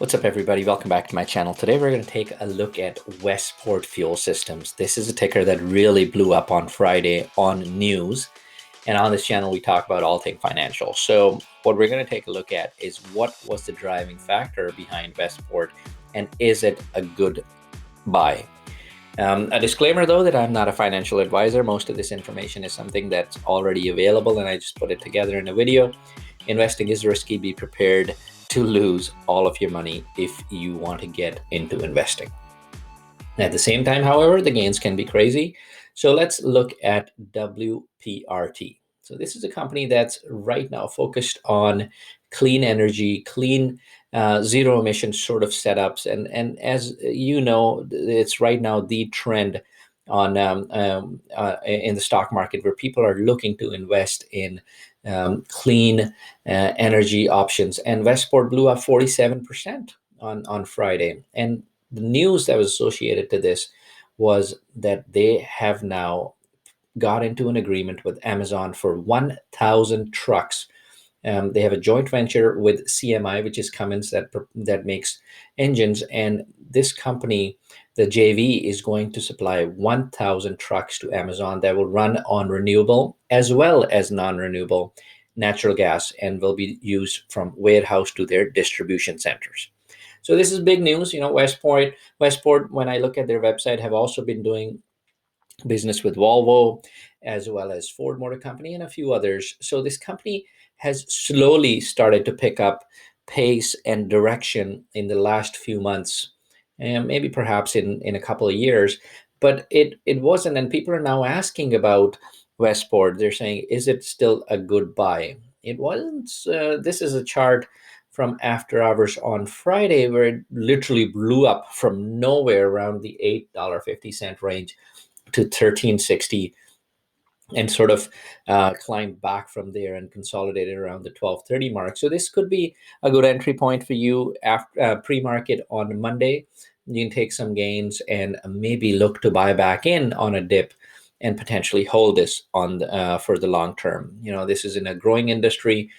What's up, everybody? Welcome back to my channel. Today we're going to take a look at Westport Fuel Systems. This is a ticker that really blew up on Friday on news. And on this channel, we talk about all things financial. So what we're going to take a look at is what was the driving factor behind Westport, and is it a good buy? A disclaimer, though, that I'm not a financial advisor. Most of this information is something that's already available, and I just put it together in a video. Investing is risky. Be prepared to lose all of your money if you want to get into investing. At the same time, however, the gains can be crazy. So let's look at WPRT. So this is a company that's right now focused on clean energy, clean zero emission sort of setups. And as you know, it's right now the trend on in the stock market where people are looking to invest in clean energy options. And Westport blew up 47% on Friday. And the news that was associated to this was that they have now got into an agreement with Amazon for 1,000 trucks. They have a joint venture with CMI, which is Cummins, that makes engines. And this company, the JV, is going to supply 1,000 trucks to Amazon that will run on renewable as well as non-renewable natural gas and will be used from warehouse to their distribution centers. So this is big news. You know, Westport, when I look at their website, have also been doing business with Volvo as well as Ford Motor Company and a few others. So this company has slowly started to pick up pace and direction in the last few months, and maybe perhaps in a couple of years. But it wasn't, and people are now asking about Westport. They're saying, is it still a good buy? It wasn't. This is a chart from after hours on Friday where it literally blew up from nowhere around the $8.50 range to 13.60 and sort of climbed back from there and consolidated around the 12.30 mark. So this could be a good entry point for you after pre-market on Monday. You can take some gains and maybe look to buy back in on a dip and potentially hold this on for the long term. You know, this is in a growing industry.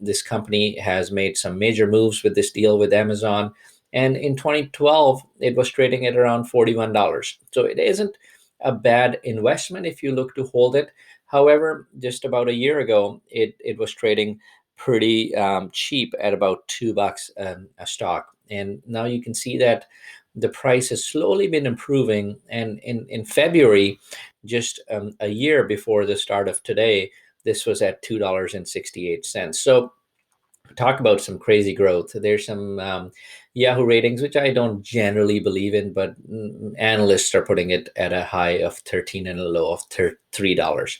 This company has made some major moves with this deal with Amazon. And in 2012, it was trading at around $41. So it isn't a bad investment if you look to hold it. However, just about a year ago, it was trading pretty cheap at about $2 a stock. And now you can see that the price has slowly been improving. And in February, just a year before the start of today, this was at $2.68. So talk about some crazy growth. There's some Yahoo ratings, which I don't generally believe in, but analysts are putting it at a high of 13 and a low of $3,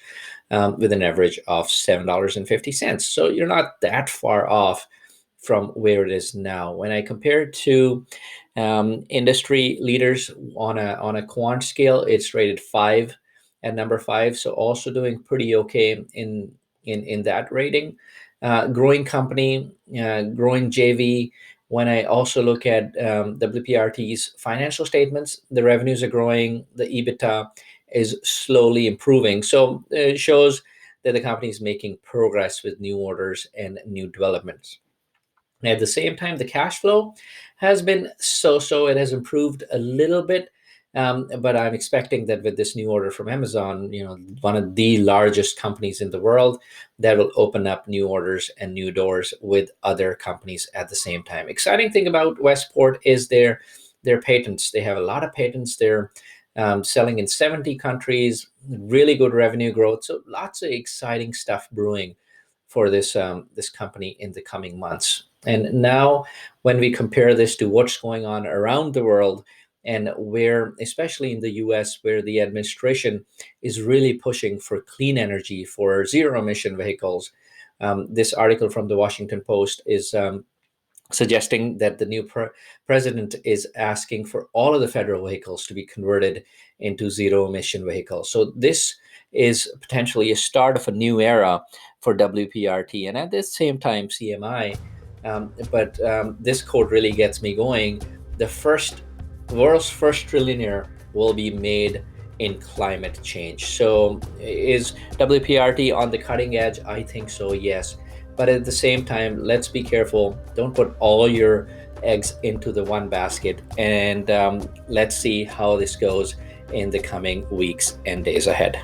with an average of $7.50. So you're not that far off from where it is now. When I compare it to industry leaders on a quant scale, it's rated 5 at number 5. So also doing pretty okay in that rating. Growing company, growing JV. When I also look at WPRT's financial statements, the revenues are growing, the EBITDA is slowly improving. So it shows that the company is making progress with new orders and new developments. At the same time, the cash flow has been so-so. It has improved a little bit, but I'm expecting that with this new order from Amazon, you know, one of the largest companies in the world, that will open up new orders and new doors with other companies at the same time. Exciting thing about Westport is their patents. They have a lot of patents. They're selling in 70 countries, really good revenue growth. So lots of exciting stuff brewing for this company in the coming months. And now when we compare this to what's going on around the world, and where, especially in the US, where the administration is really pushing for clean energy, for zero emission vehicles, this article from the Washington Post is suggesting that the new president is asking for all of the federal vehicles to be converted into zero emission vehicles. So this is potentially a start of a new era for WPRT, and at the same time CMI. But this quote really gets me going. The world's first trillionaire will be made in climate change. So is WPRT on the cutting edge? I think so, yes. But at the same time, let's be careful. Don't put all your eggs into the one basket. And let's see how this goes in the coming weeks and days ahead.